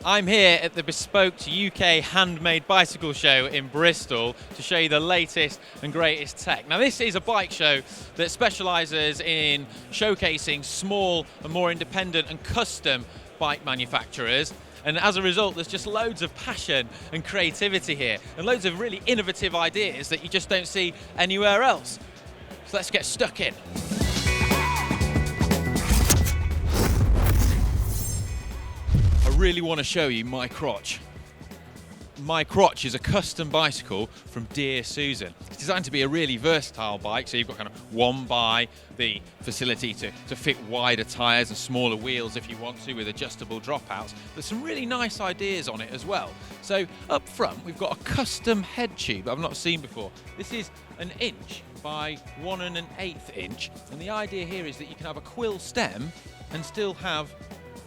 I'm here at the Bespoked UK Handmade Bicycle Show in Bristol to show you the latest and greatest tech. Now this is a bike show that specialises in showcasing small and more independent and custom bike manufacturers, and as a result there's just loads of passion and creativity here and loads of really innovative ideas that you just don't see anywhere else. So let's get stuck in. I really want to show you my crotch. My crotch is a custom bicycle from Dear Susan. It's designed to be a really versatile bike, so you've got kind of one by, the facility to fit wider tyres and smaller wheels if you want to, with adjustable dropouts. There's some really nice ideas on it as well. So up front we've got a custom head tube I've not seen before. This is an inch by 1 1/8 inch, and the idea here is that you can have a quill stem and still have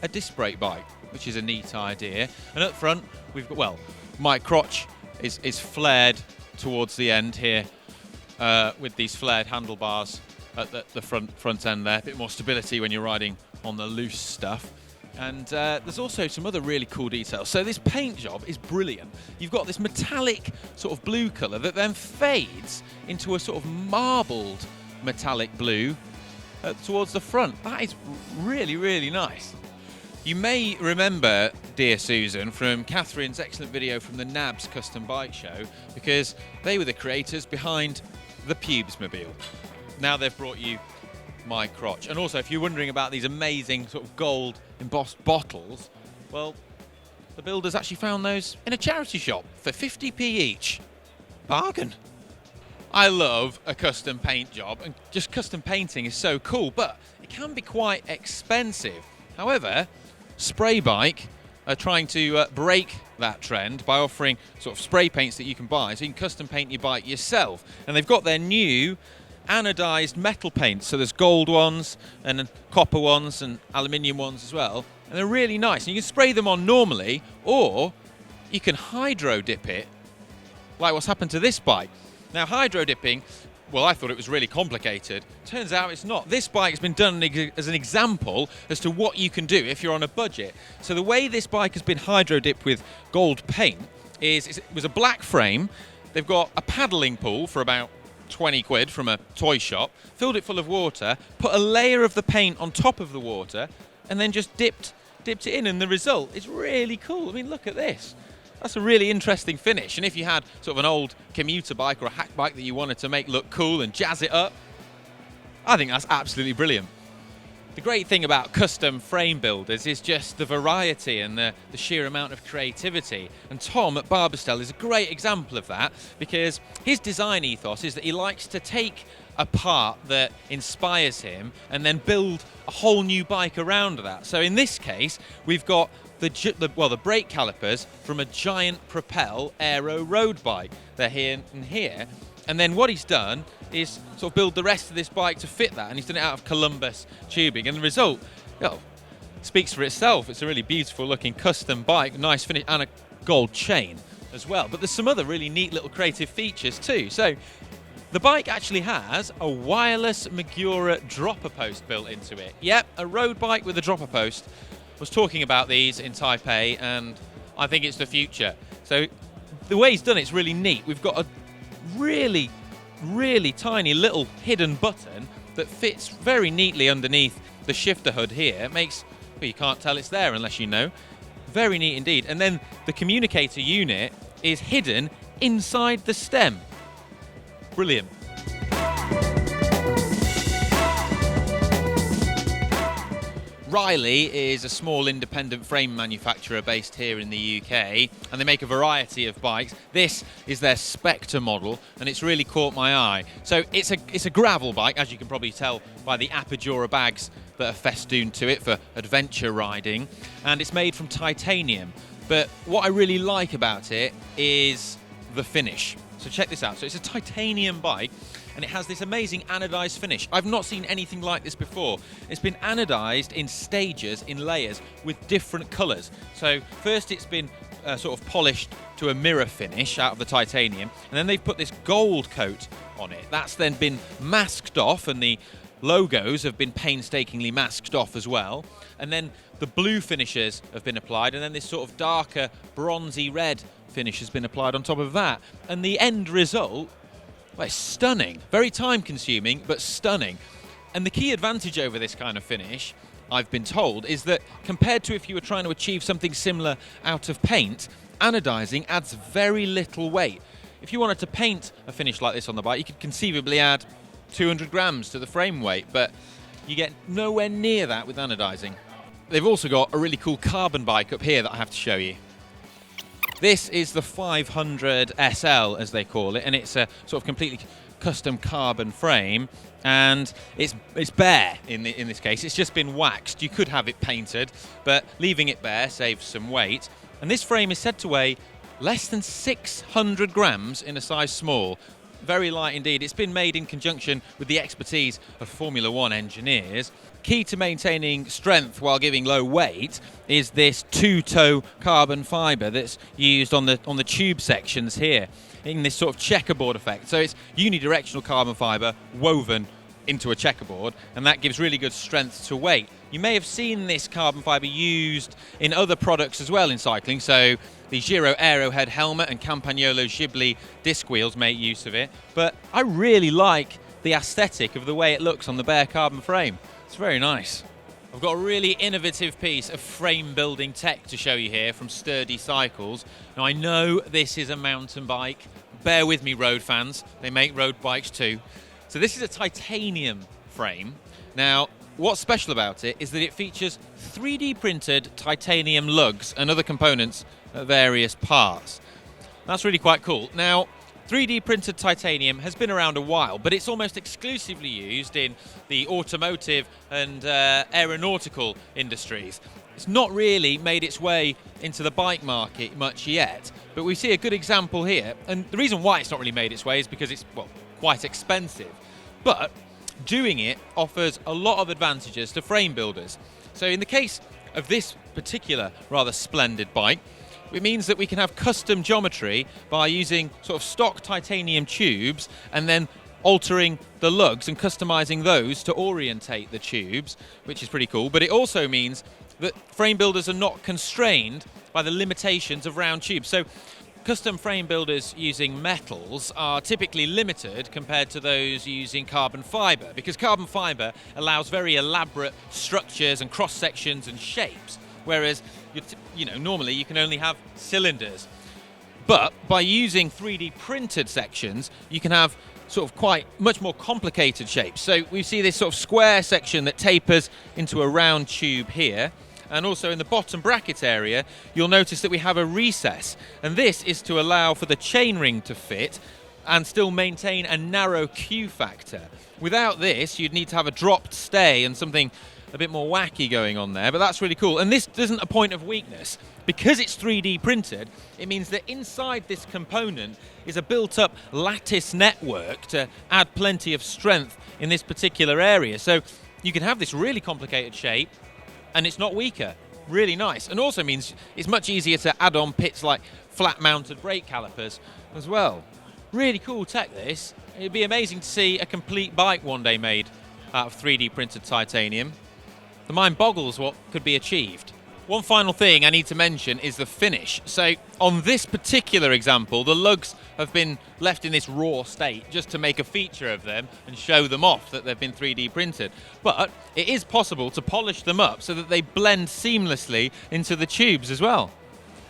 a disc brake bike, which is a neat idea. And up front we've got, well, my crotch is flared towards the end here with these flared handlebars at the front end there. A bit more stability when you're riding on the loose stuff. And there's also some other really cool details. So this paint job is brilliant. You've got this metallic sort of blue colour that then fades into a sort of marbled metallic blue towards the front. That is really, really nice. You may remember Dear Susan from Catherine's excellent video from the Nabs Custom Bike Show, because they were the creators behind the Pubesmobile. Now they've brought you my crotch. And also, if you're wondering about these amazing sort of gold embossed bottles, well, the builders actually found those in a charity shop for 50p each. Bargain. I love a custom paint job, and just custom painting is so cool, but it can be quite expensive. However, Spray Bike are trying to break that trend by offering sort of spray paints that you can buy, so you can custom paint your bike yourself. And they've got their new anodized metal paints, so there's gold ones and copper ones and aluminium ones as well, and they're really nice. And you can spray them on normally, or you can hydro dip it, like what's happened to this bike. Now hydro dipping, well, I thought it was really complicated. Turns out it's not. This bike has been done as an example as to what you can do if you're on a budget. So the way this bike has been hydro dipped with gold paint is it was a black frame. They've got a paddling pool for about 20 quid from a toy shop, filled it full of water, put a layer of the paint on top of the water, and then just dipped it in, and the result is really cool. I mean, look at this. That's a really interesting finish. And if you had sort of an old commuter bike or a hack bike that you wanted to make look cool and jazz it up, I think that's absolutely brilliant. The great thing about custom frame builders is just the variety and the sheer amount of creativity. And Tom at Barbastell is a great example of that, because his design ethos is that he likes to take a part that inspires him and then build a whole new bike around that. So in this case, we've got the brake calipers from a giant Propel Aero road bike. They're here and here. And then what he's done is sort of build the rest of this bike to fit that, and he's done it out of Columbus tubing, and the result, well, speaks for itself. It's a really beautiful looking custom bike, nice finish, and a gold chain as well. But there's some other really neat little creative features too. So the bike actually has a wireless Magura dropper post built into it. Yep, a road bike with a dropper post. I was talking about these in Taipei, and I think it's the future. So the way he's done it's really neat. We've got a really, really tiny little hidden button that fits very neatly underneath the shifter hood here. It makes, well, you can't tell it's there unless you know. Very neat indeed. And then the communicator unit is hidden inside the stem. Brilliant. Riley is a small independent frame manufacturer based here in the UK, and they make a variety of bikes. This is their Spectre model, and it's really caught my eye. So it's a gravel bike, as you can probably tell by the Apogora bags that are festooned to it for adventure riding, and it's made from titanium. But what I really like about it is the finish. So check this out. So it's a titanium bike, and it has this amazing anodized finish. I've not seen anything like this before. It's been anodized in stages, in layers, with different colors. So first it's been sort of polished to a mirror finish out of the titanium, and then they've put this gold coat on it. That's then been masked off, and the logos have been painstakingly masked off as well. And then the blue finishes have been applied, and then this sort of darker bronzy red finish has been applied on top of that. And the end result, well, it's stunning. Very time consuming, but stunning. And the key advantage over this kind of finish, I've been told, is that compared to if you were trying to achieve something similar out of paint, anodizing adds very little weight. If you wanted to paint a finish like this on the bike, you could conceivably add 200 grams to the frame weight, but you get nowhere near that with anodizing. They've also got a really cool carbon bike up here that I have to show you. This is the 500 SL, as they call it, and it's a sort of completely custom carbon frame, and it's bare in this case. It's just been waxed. You could have it painted, but leaving it bare saves some weight. And this frame is said to weigh less than 600 grams in a size small. Very light indeed. It's been made in conjunction with the expertise of Formula One engineers. Key to maintaining strength while giving low weight is this two-toe carbon fibre that's used on the tube sections here in this sort of checkerboard effect. So it's unidirectional carbon fibre woven into a checkerboard, and that gives really good strength to weight. You may have seen this carbon fibre used in other products as well in cycling, so the Giro Aerohead helmet and Campagnolo Ghibli disc wheels make use of it, but I really like the aesthetic of the way it looks on the bare carbon frame. It's very nice. I've got a really innovative piece of frame building tech to show you here from Sturdy Cycles. Now I know this is a mountain bike. Bear with me, road fans. They make road bikes too. So this is a titanium frame. Now, what's special about it is that it features 3D printed titanium lugs and other components at various parts. That's really quite cool. Now, 3D printed titanium has been around a while, but it's almost exclusively used in the automotive and aeronautical industries. It's not really made its way into the bike market much yet, but we see a good example here. And the reason why it's not really made its way is because it's, well, quite expensive. But doing it offers a lot of advantages to frame builders. So in the case of this particular rather splendid bike, it means that we can have custom geometry by using sort of stock titanium tubes and then altering the lugs and customizing those to orientate the tubes, which is pretty cool. But it also means that frame builders are not constrained by the limitations of round tubes. So custom frame builders using metals are typically limited compared to those using carbon fibre, because carbon fibre allows very elaborate structures and cross sections and shapes, whereas normally you can only have cylinders. But by using 3D printed sections, you can have sort of quite much more complicated shapes. So we see this sort of square section that tapers into a round tube here. And also in the bottom bracket area, you'll notice that we have a recess. And this is to allow for the chainring to fit and still maintain a narrow Q factor. Without this, you'd need to have a dropped stay and something a bit more wacky going on there, but that's really cool. And this isn't a point of weakness. Because it's 3D printed, it means that inside this component is a built-up lattice network to add plenty of strength in this particular area. So you can have this really complicated shape, and it's not weaker. Really nice. And also means it's much easier to add on bits like flat-mounted brake calipers as well. Really cool tech, this. It'd be amazing to see a complete bike one day made out of 3D printed titanium. The mind boggles what could be achieved. One final thing I need to mention is the finish. So on this particular example, the lugs have been left in this raw state just to make a feature of them and show them off that they've been 3D printed. But it is possible to polish them up so that they blend seamlessly into the tubes as well.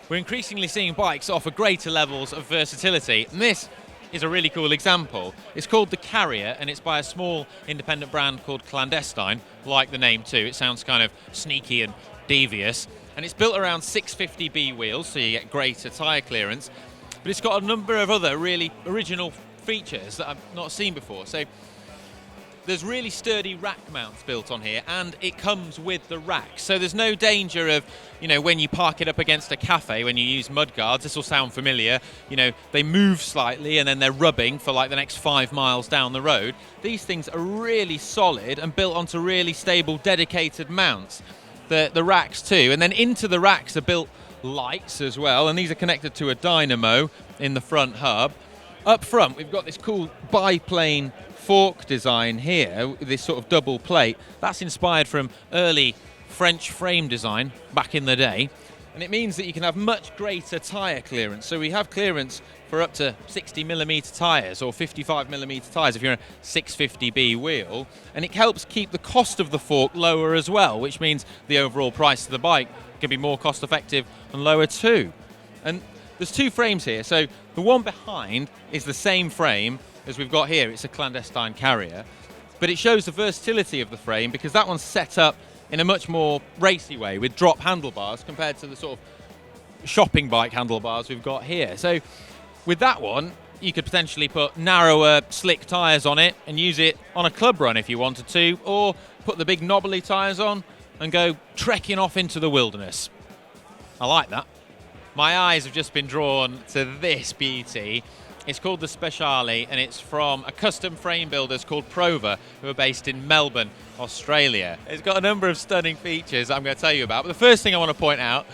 We're increasingly seeing bikes offer greater levels of versatility, and this is a really cool example. It's called the Carrier, and it's by a small independent brand called Clandestine, like the name too. It sounds kind of sneaky and devious, and it's built around 650B wheels, so you get greater tyre clearance, but it's got a number of other really original features that I've not seen before. So there's really sturdy rack mounts built on here, and it comes with the rack, so there's no danger of, when you park it up against a cafe, when you use mud guards, this will sound familiar, they move slightly and then they're rubbing for like the next 5 miles down the road. These things are really solid and built onto really stable, dedicated mounts. The racks too, and then into the racks are built lights as well, and these are connected to a dynamo in the front hub. Up front, we've got this cool biplane fork design here, this sort of double plate. That's inspired from early French frame design back in the day, and it means that you can have much greater tyre clearance. So we have clearance for up to 60mm tyres or 55mm tyres if you're on a 650B wheel, and it helps keep the cost of the fork lower as well, which means the overall price of the bike can be more cost effective and lower too. And there's two frames here, so the one behind is the same frame as we've got here. It's a clandestine carrier, but it shows the versatility of the frame because that one's set up in a much more racy way with drop handlebars compared to the sort of shopping bike handlebars we've got here. So with that one, you could potentially put narrower, slick tyres on it and use it on a club run if you wanted to, or put the big knobbly tyres on and go trekking off into the wilderness. I like that. My eyes have just been drawn to this beauty. It's called the Speciale, and it's from a custom frame builders called Prova, who are based in Melbourne, Australia. It's got a number of stunning features I'm going to tell you about, but the first thing I want to point out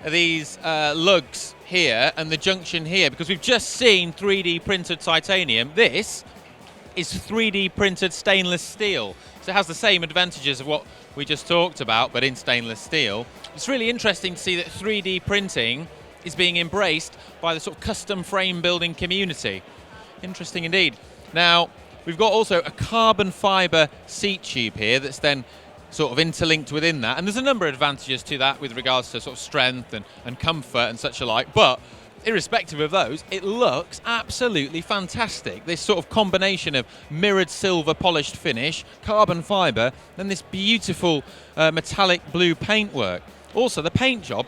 are these lugs here and the junction here, because we've just seen 3D printed titanium. This is 3D printed stainless steel, so it has the same advantages of what we just talked about, but in stainless steel. It's really interesting to see that 3D printing is being embraced by the sort of custom frame building community. Interesting indeed. Now, we've got also a carbon fibre seat tube here that's then sort of interlinked within that, and there's a number of advantages to that with regards to sort of strength and comfort and such alike, but irrespective of those, it looks absolutely fantastic. This sort of combination of mirrored silver polished finish, carbon fibre, and this beautiful metallic blue paintwork. Also, the paint job,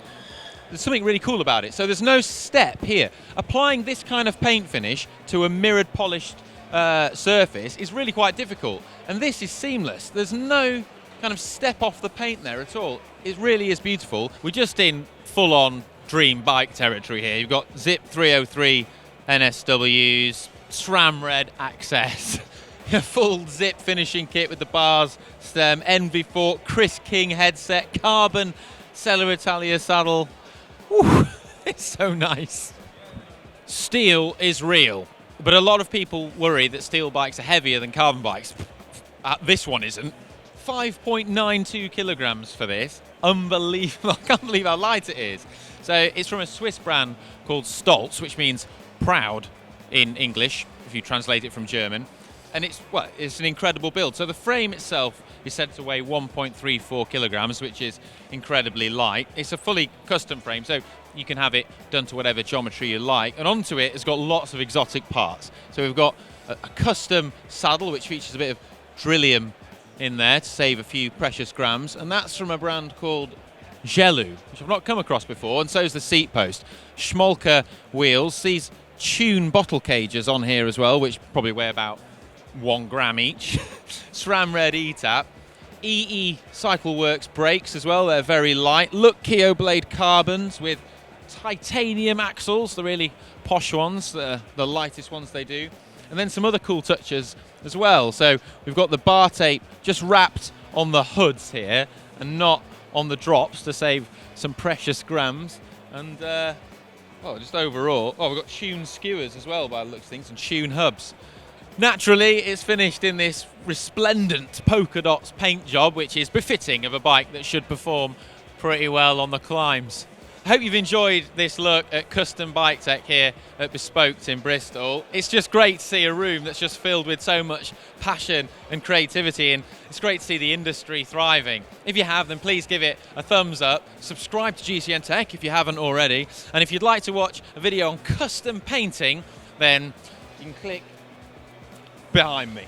there's something really cool about it. So there's no step here. Applying this kind of paint finish to a mirrored polished surface is really quite difficult. And this is seamless. There's no kind of step off the paint there at all. It really is beautiful. We're just in full-on dream bike territory here. You've got Zip 303 NSWs, SRAM Red access, a full Zip finishing kit with the bars, stem, Envy fork, Chris King headset, carbon Cella Italia saddle. Whew, it's so nice. Steel is real, but a lot of people worry that steel bikes are heavier than carbon bikes. This one isn't. 5.92 kilograms for this. Unbelievable. I can't believe how light it is. So it's from a Swiss brand called Stoltz, which means proud in English, if you translate it from German. And it's an incredible build. So the frame itself is said to weigh 1.34 kilograms, which is incredibly light. It's a fully custom frame, so you can have it done to whatever geometry you like. And onto it, it's got lots of exotic parts. So we've got a custom saddle, which features a bit of drillium in there to save a few precious grams. And that's from a brand called Gelu, which I've not come across before. And so is the seat post. Schmolke wheels. These tune bottle cages on here as well, which probably weigh about 1 gram each. SRAM Red E-tap. EE Cycleworks brakes as well, they're very light. Look, Keo Blade carbons with titanium axles, the really posh ones, the lightest ones they do. And then some other cool touches as well. So we've got the bar tape just wrapped on the hoods here and not on the drops to save some precious grams. And just overall, we've got tune skewers as well by the looks of things, and tune hubs. Naturally, it's finished in this resplendent polka dots paint job, which is befitting of a bike that should perform pretty well on the climbs. I hope you've enjoyed this look at custom bike tech here at Bespoked in Bristol. It's just great to see a room that's just filled with so much passion and creativity, and it's great to see the industry thriving. If you have, then please give it a thumbs up. Subscribe to GCN Tech if you haven't already. And if you'd like to watch a video on custom painting, then you can click behind me.